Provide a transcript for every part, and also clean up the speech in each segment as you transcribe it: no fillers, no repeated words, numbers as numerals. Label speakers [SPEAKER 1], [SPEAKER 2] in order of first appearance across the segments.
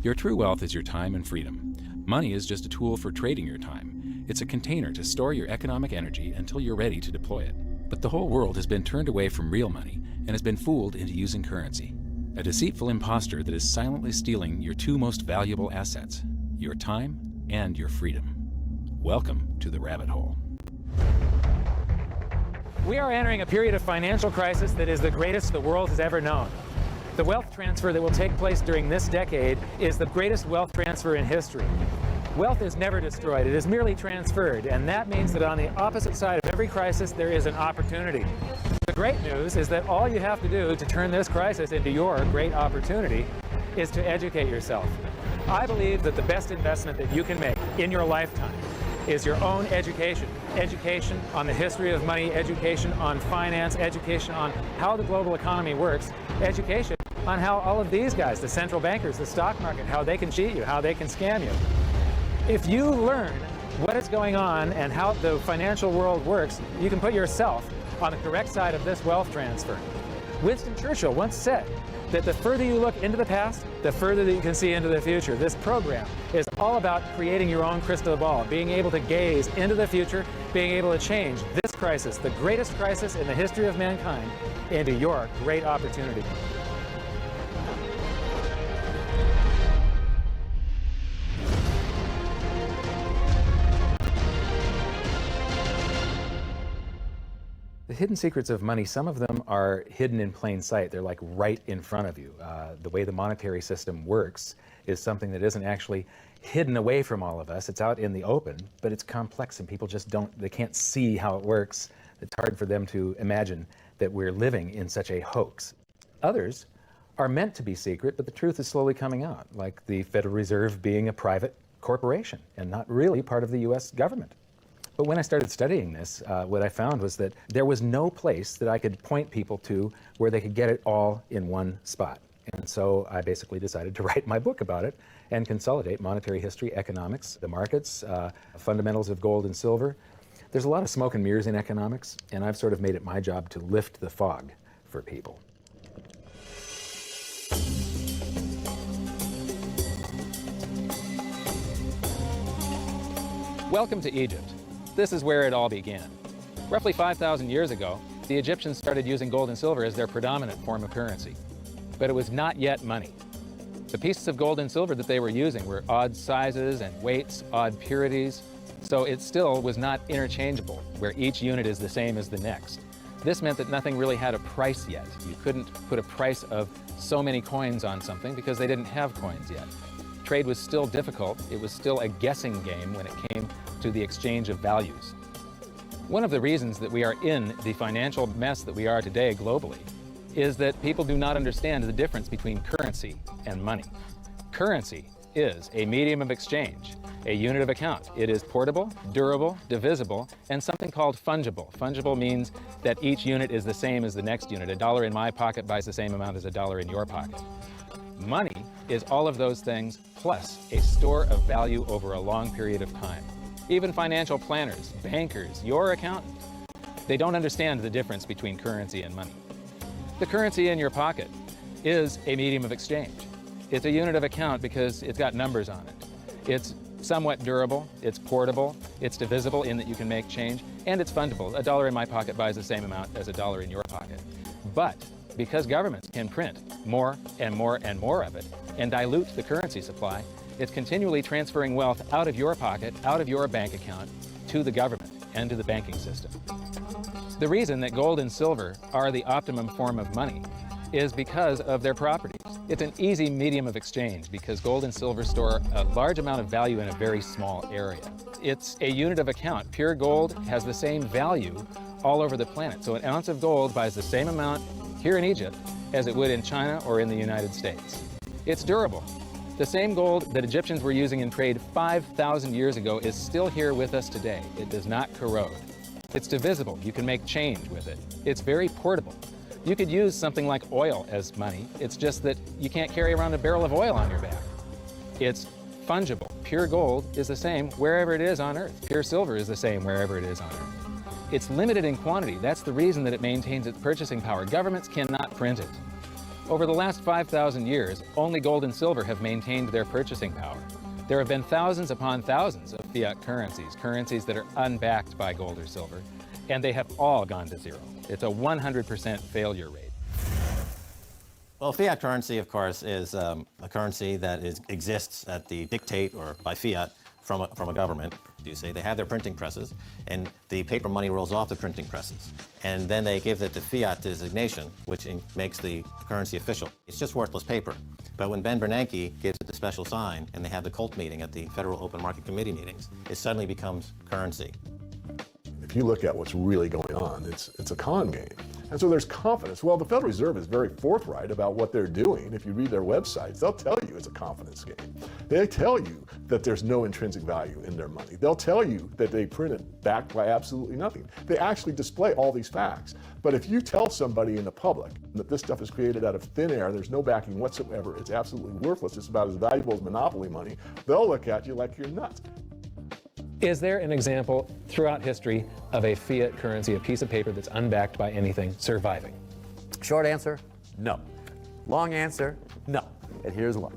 [SPEAKER 1] Your true wealth is your time and freedom. Money is just a tool for trading your time. It's a container to store your economic energy until you're ready to deploy it. But the whole world has been turned away from real money and has been fooled into using currency. A deceitful impostor that is silently stealing your two most valuable assets, your time and your freedom. Welcome to the rabbit hole.
[SPEAKER 2] We are entering a period of financial crisis that is the greatest the world has ever known. The wealth transfer that will take place during this decade is the greatest wealth transfer in history. Wealth is never destroyed, it is merely transferred, and that means that on the opposite side of every crisis there is an opportunity. The great news is that all you have to do to turn this crisis into your great opportunity is to educate yourself. I believe that the best investment that you can make in your lifetime is your own education. Education on the history of money, education on finance, education on how the global economy works, education on how all of these guys, the central bankers, the stock market, how they can cheat you, how they can scam you. If you learn what is going on and how the financial world works, you can put yourself on the correct side of this wealth transfer. Winston Churchill once said that the further you look into the past, the further that you can see into the future. This program is all about creating your own crystal ball, being able to gaze into the future, being able to change this crisis, the greatest crisis in the history of mankind, into your great opportunity.
[SPEAKER 1] The hidden secrets of money, some of them are hidden in plain sight. They're like right in front of you. The way the monetary system works is something that isn't actually hidden away from all of us. It's out in the open, but it's complex and people just they can't see how it works. It's hard for them to imagine that we're living in such a hoax. Others are meant to be secret, but the truth is slowly coming out, like the Federal Reserve being a private corporation and not really part of the US government. But when I started studying this, what I found was that there was no place that I could point people to where they could get it all in one spot. And so I basically decided to write my book about it and consolidate monetary history, economics, the markets, fundamentals of gold and silver. There's a lot of smoke and mirrors in economics, and I've sort of made it my job to lift the fog for people.
[SPEAKER 2] Welcome to Egypt. This is where it all began. Roughly 5,000 years ago, the Egyptians started using gold and silver as their predominant form of currency. But it was not yet money. The pieces of gold and silver that they were using were odd sizes and weights, odd purities, so it still was not interchangeable, where each unit is the same as the next. This meant that nothing really had a price yet. You couldn't put a price of so many coins on something because they didn't have coins yet. Trade was still difficult. It was still a guessing game when it came to the exchange of values. One of the reasons that we are in the financial mess that we are today globally is that people do not understand the difference between currency and money. Currency is a medium of exchange, a unit of account. It is portable, durable, divisible, and something called fungible. Fungible means that each unit is the same as the next unit. $1 in my pocket buys the same amount as $1 in your pocket. Money is all of those things plus a store of value over a long period of time. Even financial planners, bankers, your accountant, they don't understand the difference between currency and money. The currency in your pocket is a medium of exchange. It's a unit of account because it's got numbers on it. It's somewhat durable, it's portable, it's divisible in that you can make change, and it's fungible. $1 in my pocket buys the same amount as $1 in your pocket. But because governments can print more and more and more of it and dilute the currency supply, it's continually transferring wealth out of your pocket, out of your bank account, to the government and to the banking system. The reason that gold and silver are the optimum form of money is because of their properties. It's an easy medium of exchange because gold and silver store a large amount of value in a very small area. It's a unit of account. Pure gold has the same value all over the planet. So an ounce of gold buys the same amount here in Egypt as it would in China or in the United States. It's durable. The same gold that Egyptians were using in trade 5,000 years ago is still here with us today. It does not corrode. It's divisible. You can make change with it. It's very portable. You could use something like oil as money. It's just that you can't carry around a barrel of oil on your back. It's fungible. Pure gold is the same wherever it is on Earth. Pure silver is the same wherever it is on Earth. It's limited in quantity. That's the reason that it maintains its purchasing power. Governments cannot print it. Over the last 5,000 years, only gold and silver have maintained their purchasing power. There have been thousands upon thousands of fiat currencies, currencies that are unbacked by gold or silver, and they have all gone to zero. It's a 100% failure rate.
[SPEAKER 3] Well, fiat currency, of course, is a currency that exists at the dictate or by fiat from a government. You say they have their printing presses, and the paper money rolls off the printing presses, and then they give it the fiat designation, which makes the currency official. It's just worthless paper. But when Ben Bernanke gives it the special sign, and they have the cult meeting at the Federal Open Market Committee meetings, it suddenly becomes currency.
[SPEAKER 4] If you look at what's really going on, it's a con game. And so there's confidence. Well, the Federal Reserve is very forthright about what they're doing. If you read their websites, they'll tell you it's a confidence game. They tell you that there's no intrinsic value in their money. They'll tell you that they print it backed by absolutely nothing. They actually display all these facts. But if you tell somebody in the public that this stuff is created out of thin air, there's no backing whatsoever, it's absolutely worthless, it's about as valuable as monopoly money, they'll look at you like you're nuts.
[SPEAKER 1] Is there an example throughout history of a fiat currency, a piece of paper that's unbacked by anything, surviving?
[SPEAKER 5] Short answer, no. Long answer, no. And here's why.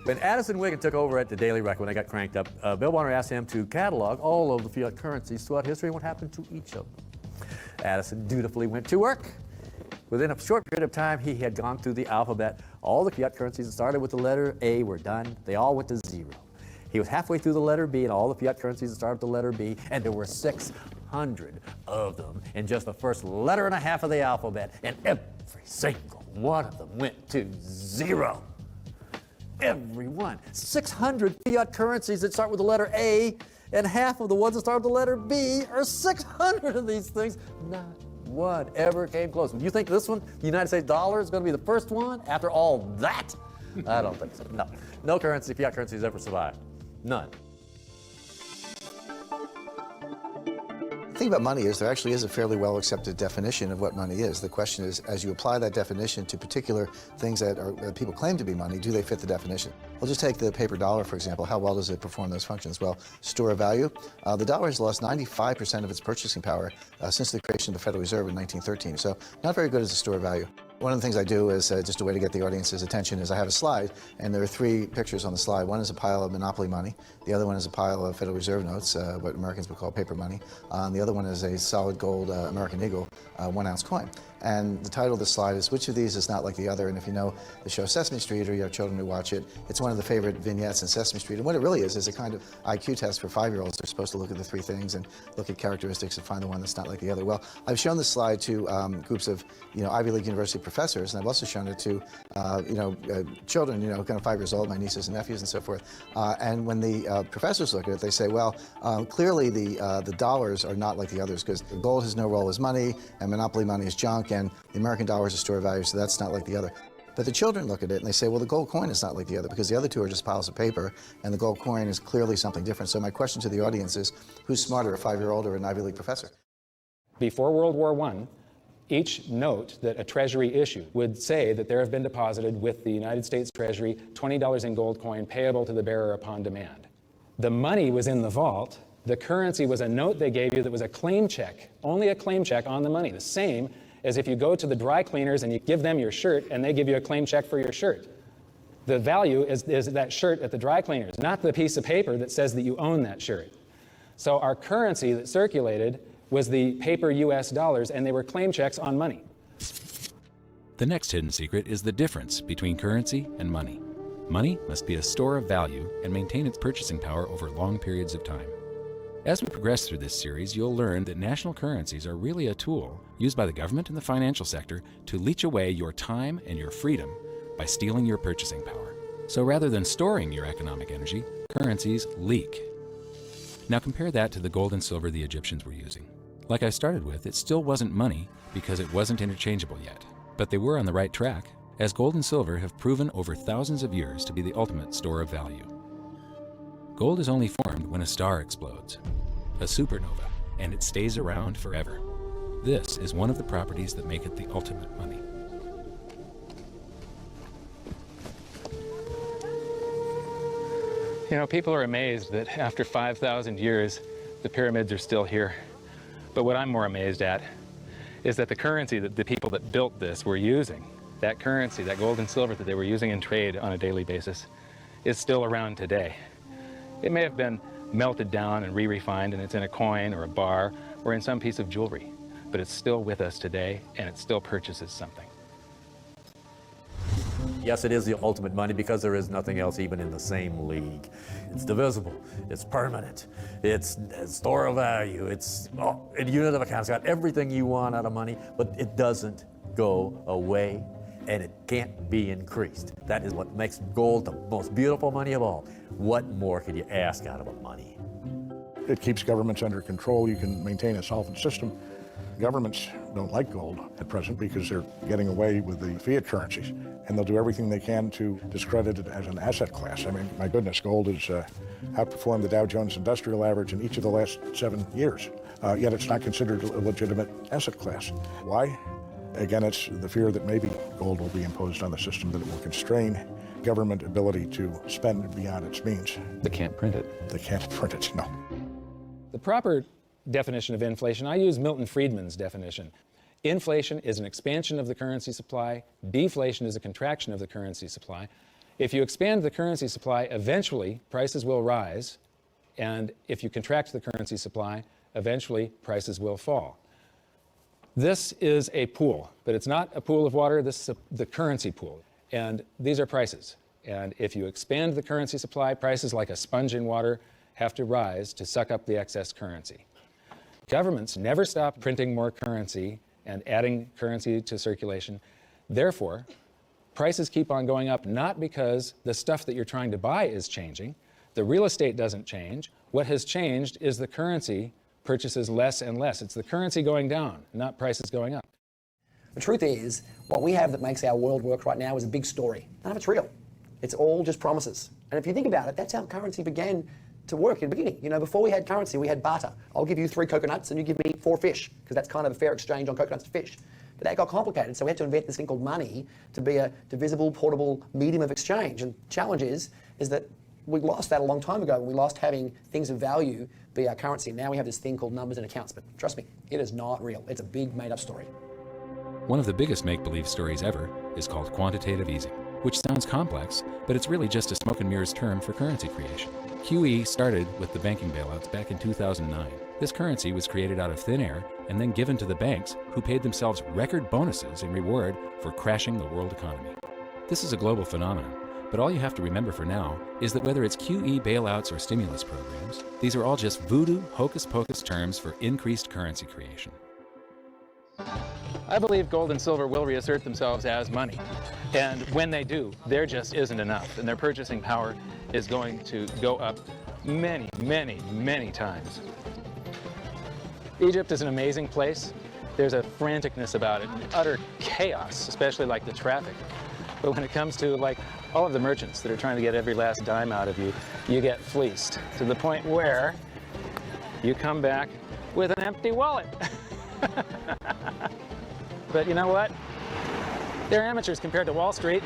[SPEAKER 5] When Addison Wiggin took over at the Daily Record, when they got cranked up, Bill Warner asked him to catalog all of the fiat currencies throughout history and what happened to each of them. Addison dutifully went to work. Within a short period of time, he had gone through the alphabet. All the fiat currencies that started with the letter A were done. They all went to zero. He was halfway through the letter B, and all the fiat currencies that started with the letter B, and there were 600 of them in just the first letter and a half of the alphabet, and every single one of them went to zero. Every one. 600 fiat currencies that start with the letter A, and half of the ones that start with the letter B are 600 of these things. Not one ever came close. You think this one, the United States dollar, is going to be the first one after all that? I don't think so. No. No currency, fiat currency has ever survived. None.
[SPEAKER 6] The thing about money is there actually is a fairly well accepted definition of what money is. The question is, as you apply that definition to particular things that people claim to be money, do they fit the definition? We'll just take the paper dollar, for example. How well does it perform those functions? Well, store of value. The dollar has lost 95% of its purchasing power since the creation of the Federal Reserve in 1913. So not very good as a store of value. One of the things I do is, just a way to get the audience's attention, is I have a slide, and there are three pictures on the slide. One is a pile of monopoly money. The other one is a pile of Federal Reserve notes, what Americans would call paper money. And the other one is a solid gold American Eagle 1 ounce coin. And the title of the slide is, which of these is not like the other? And if you know the show Sesame Street, or you have children who watch it, it's one of the favorite vignettes in Sesame Street. And what it really is a kind of IQ test for 5-year-olds. They're supposed to look at the three things and look at characteristics and find the one that's not like the other. Well, I've shown this slide to groups of, Ivy League University professors, and I've also shown it to, children, kind of 5 years old, my nieces and nephews and so forth. And when the professors look at it, they say, well, clearly the dollars are not like the others, because gold has no role as money, and monopoly money is junk, and the American dollar is a store of value, so that's not like the other. But the children look at it and they say, well, the gold coin is not like the other, because the other two are just piles of paper, and the gold coin is clearly something different. So my question to the audience is, who's smarter, a 5-year-old or an Ivy League professor?
[SPEAKER 2] Before World War I, each note that a treasury issued would say that there have been deposited with the United States Treasury $20 in gold coin payable to the bearer upon demand. The money was in the vault. The currency was a note they gave you that was a claim check, only a claim check on the money, the same as if you go to the dry cleaners and you give them your shirt and they give you a claim check for your shirt. The value is that shirt at the dry cleaners, not the piece of paper that says that you own that shirt. So our currency that circulated was the paper US dollars, and they were claim checks on money.
[SPEAKER 7] The next hidden secret is the difference between currency and money. Money must be a store of value and maintain its purchasing power over long periods of time. As we progress through this series, you'll learn that national currencies are really a tool used by the government and the financial sector to leech away your time and your freedom by stealing your purchasing power. So rather than storing your economic energy, currencies leak. Now compare that to the gold and silver the Egyptians were using. Like I started with, it still wasn't money because it wasn't interchangeable yet. But they were on the right track, as gold and silver have proven over thousands of years to be the ultimate store of value. Gold is only formed when a star explodes, a supernova, and it stays around forever. This is one of the properties that make it the ultimate money.
[SPEAKER 2] People are amazed that after 5,000 years, the pyramids are still here. But what I'm more amazed at is that the currency that the people that built this were using, that currency, that gold and silver that they were using in trade on a daily basis, is still around today. It may have been melted down and re-refined, and it's in a coin or a bar or in some piece of jewelry, but it's still with us today, and it still purchases something.
[SPEAKER 5] Yes, it is the ultimate money because there is nothing else even in the same league. It's divisible, it's permanent, it's a store of value, it's a unit of account. It's got everything you want out of money, but it doesn't go away, and it can't be increased. That is what makes gold the most beautiful money of all. What more could you ask out of a money?
[SPEAKER 8] It keeps governments under control. You can maintain a solvent system. Governments don't like gold at present because they're getting away with the fiat currencies, and they'll do everything they can to discredit it as an asset class. I mean, my goodness, gold has outperformed the Dow Jones Industrial Average in each of the last 7 years, yet it's not considered a legitimate asset class. Why? Again, it's the fear that maybe gold will be imposed on the system, that it will constrain government ability to spend beyond its means.
[SPEAKER 1] They can't print it.
[SPEAKER 8] They can't print it, no.
[SPEAKER 2] The proper definition of inflation, I use Milton Friedman's definition. Inflation is an expansion of the currency supply. Deflation is a contraction of the currency supply. If you expand the currency supply, eventually prices will rise. And if you contract the currency supply, eventually prices will fall. This is a pool, but it's not a pool of water. This is the currency pool. And these are prices. And if you expand the currency supply, prices like a sponge in water have to rise to suck up the excess currency. Governments never stop printing more currency and adding currency to circulation. Therefore, prices keep on going up, not because the stuff that you're trying to buy is changing. The real estate doesn't change. What has changed is the currency purchases less and less. It's the currency going down, not prices going up.
[SPEAKER 9] The truth is, what we have that makes our world work right now is a big story. None of it's real. It's all just promises. And if you think about it, that's how currency began to work in the beginning. You know, before we had currency, we had barter. I'll give you 3 coconuts and you give me 4 fish, because that's kind of a fair exchange on coconuts to fish. But that got complicated, so we had to invent this thing called money to be a divisible, portable medium of exchange. And the challenge is that we lost that a long time ago. We lost having things of value be our currency. Now we have this thing called numbers and accounts. But trust me, it is not real. It's a big made-up story.
[SPEAKER 7] One of the biggest make-believe stories ever is called quantitative easing, which sounds complex, but it's really just a smoke and mirrors term for currency creation. QE started with the banking bailouts back in 2009. This currency was created out of thin air and then given to the banks, who paid themselves record bonuses in reward for crashing the world economy. This is a global phenomenon, but all you have to remember for now is that whether it's QE bailouts or stimulus programs, these are all just voodoo, hocus-pocus terms for increased currency creation.
[SPEAKER 2] I believe gold and silver will reassert themselves as money. And when they do, there just isn't enough, and their purchasing power is going to go up many, many, many times. Egypt is an amazing place. There's a franticness about it, utter chaos, especially like the traffic. But when it comes to like all of the merchants that are trying to get every last dime out of you, you get fleeced to the point where you come back with an empty wallet. But you know what? They're amateurs compared to Wall Street.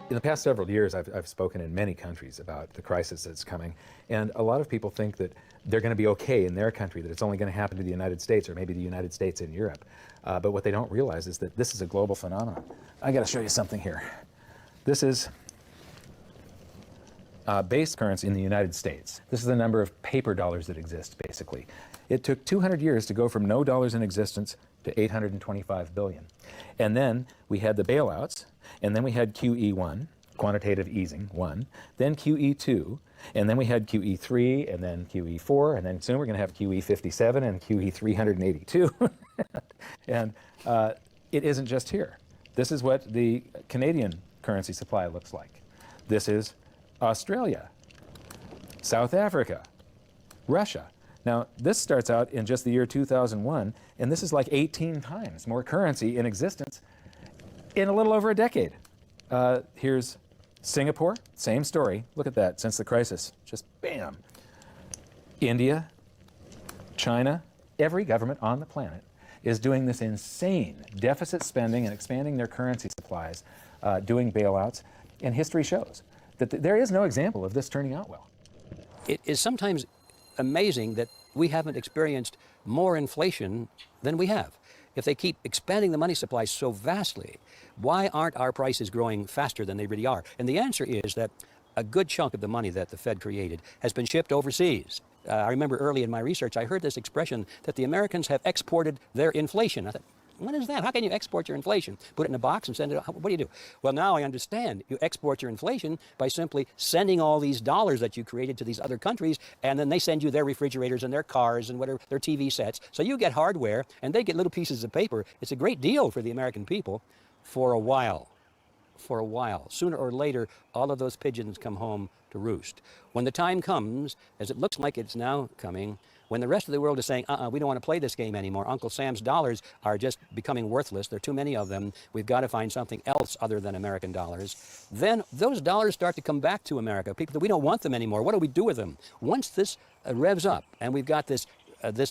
[SPEAKER 1] In the past several years, I've spoken in many countries about the crisis that's coming, and a lot of people think that they're going to be okay in their country, that it's only going to happen to the United States or maybe the United States in Europe. But what they don't realize is that this is a global phenomenon. I got to show you something here. This is base currency in the United States. This is the number of paper dollars that exist, basically. It took 200 years to go from no dollars in existence to 825 billion. And then we had the bailouts, and then we had QE1, quantitative easing 1, then QE2, and then we had QE3, and then QE4, and then soon we're going to have QE57 and QE382. And it isn't just here. This is what the Canadian currency supply looks like. This is Australia, South Africa, Russia. Now, this starts out in just the year 2001, and this is like 18 times more currency in existence in a little over a decade. Here's Singapore, same story. Look at that, since the crisis, just bam. India, China, every government on the planet is doing this insane deficit spending and expanding their currency supplies, doing bailouts, and history shows that there is no example of this turning out well.
[SPEAKER 10] It is sometimes amazing that we haven't experienced more inflation than we have. if they keep expanding the money supply so vastly, why aren't our prices growing faster than they really are? And the answer is that a good chunk of the money that the Fed created has been shipped overseas. I remember early in my research, I heard this expression that the Americans have exported their inflation. I thought, what is that? How can you export your inflation? Put it in a box and send it, what do you do? Well, now I understand. You export your inflation by simply sending all these dollars that you created to these other countries, and then they send you their refrigerators and their cars and whatever, their TV sets. So you get hardware, and they get little pieces of paper. It's a great deal for the American people for a while. For a while. Sooner or later, all of those pigeons come home to roost. When the time comes, as it looks like it's now coming, when the rest of the world is saying, we don't want to play this game anymore, Uncle Sam's dollars are just becoming worthless, there are too many of them, we've got to find something else other than American dollars, then those dollars start to come back to America. People that we don't want them anymore, what do we do with them? Once this revs up and we've got this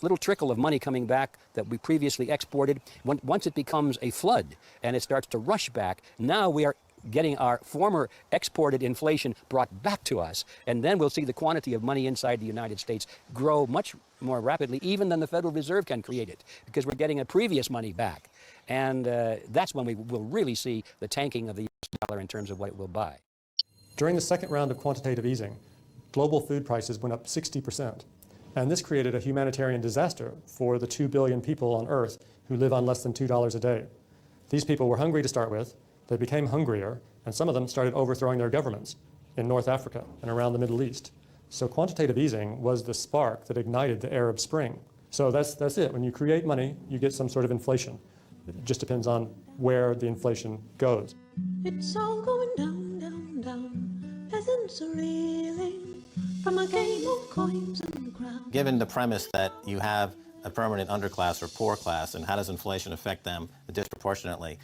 [SPEAKER 10] little trickle of money coming back that we previously exported, once it becomes a flood and it starts to rush back, now we are getting our former exported inflation brought back to us, and then we'll see the quantity of money inside the United States grow much more rapidly even than the Federal Reserve can create it, because we're getting a previous money back. And that's when we will really see the tanking of the US dollar in terms of what it will buy.
[SPEAKER 11] During the second round of quantitative easing, global food prices went up 60%. And this created a humanitarian disaster for the 2 billion people on Earth who live on less than $2 a day. These people were hungry to start with. They became hungrier, and some of them started overthrowing their governments in North Africa and around the Middle East. So quantitative easing was the spark that ignited the Arab Spring. So that's it. When you create money, you get some sort of inflation. It just depends on where the inflation goes.
[SPEAKER 12] It's all going down, down, down. Peasants are reeling from a game of coins and crowns.
[SPEAKER 3] Given the premise that you have a permanent underclass or poor class, and how does inflation affect them disproportionately?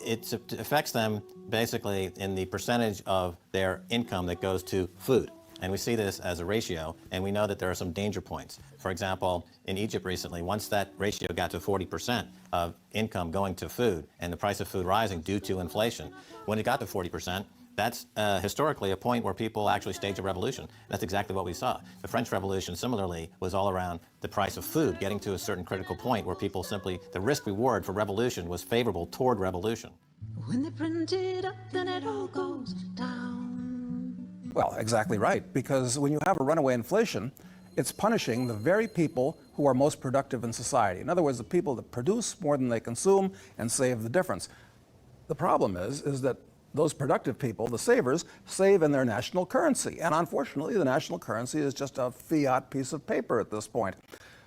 [SPEAKER 3] It affects them basically in the percentage of their income that goes to food. And we see this as a ratio, and we know that there are some danger points. For example, in Egypt recently, once that ratio got to 40% of income going to food and the price of food rising due to inflation, when it got to 40%, that's historically a point where people actually stage a revolution. That's exactly what we saw. The French Revolution, similarly, was all around the price of food getting to a certain critical point where people simply, the risk-reward for revolution was favorable toward revolution.
[SPEAKER 12] When they print it up, then it all goes down.
[SPEAKER 13] Well, exactly right, because when you have a runaway inflation, it's punishing the very people who are most productive in society. In other words, the people that produce more than they consume and save the difference. The problem is that those productive people, the savers, save in their national currency. And unfortunately, the national currency is just a fiat piece of paper at this point.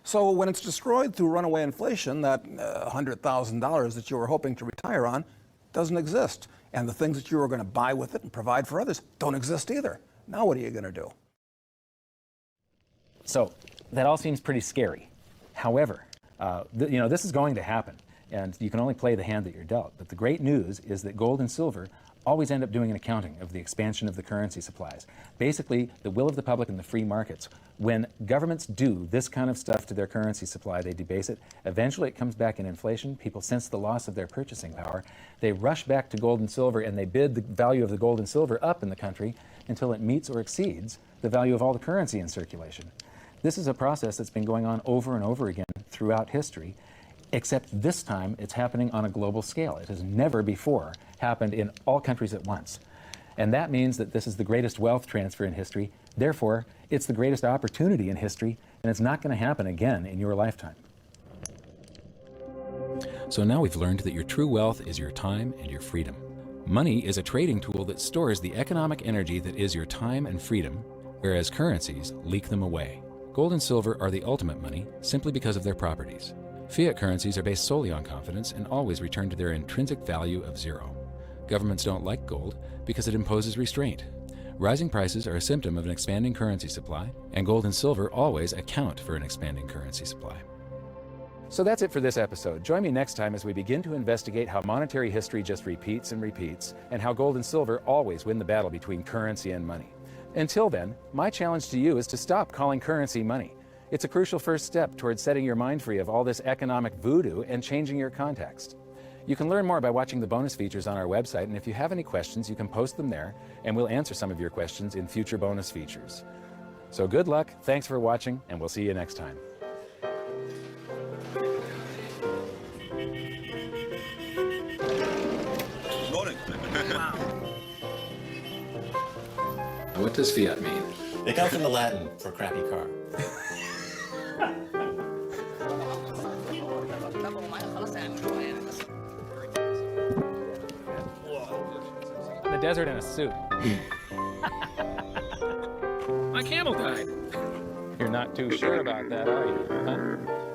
[SPEAKER 13] So when it's destroyed through runaway inflation, that $100,000 that you were hoping to retire on doesn't exist. And the things that you were going to buy with it and provide for others don't exist either. Now what are you going to do?
[SPEAKER 1] So that all seems pretty scary. However, this is going to happen. And you can only play the hand that you're dealt. But the great news is that gold and silver always end up doing an accounting of the expansion of the currency supplies. Basically, the will of the public and the free markets. When governments do this kind of stuff to their currency supply, they debase it. Eventually, it comes back in inflation. People sense the loss of their purchasing power. They rush back to gold and silver, and they bid the value of the gold and silver up in the country until it meets or exceeds the value of all the currency in circulation. This is a process that's been going on over and over again throughout history. Except this time, it's happening on a global scale. It has never before happened in all countries at once. And that means that this is the greatest wealth transfer in history. Therefore, it's the greatest opportunity in history, and it's not going to happen again in your lifetime.
[SPEAKER 7] So now we've learned that your true wealth is your time and your freedom. Money is a trading tool that stores the economic energy that is your time and freedom, whereas currencies leak them away. Gold and silver are the ultimate money simply because of their properties. Fiat currencies are based solely on confidence and always return to their intrinsic value of zero. Governments don't like gold because it imposes restraint. Rising prices are a symptom of an expanding currency supply, and gold and silver always account for an expanding currency supply.
[SPEAKER 1] So that's it for this episode. Join me next time as we begin to investigate how monetary history just repeats and repeats, and how gold and silver always win the battle between currency and money. Until then, my challenge to you is to stop calling currency money. It's a crucial first step towards setting your mind free of all this economic voodoo and changing your context. You can learn more by watching the bonus features on our website, and if you have any questions, you can post them there, and we'll answer some of your questions in future bonus features. So good luck, thanks for watching, and we'll see you next time.
[SPEAKER 7] What does fiat mean?
[SPEAKER 3] It comes from the Latin for crappy car.
[SPEAKER 2] In the desert in a suit.
[SPEAKER 7] My camel died.
[SPEAKER 2] You're not too sure about that, are you? Huh?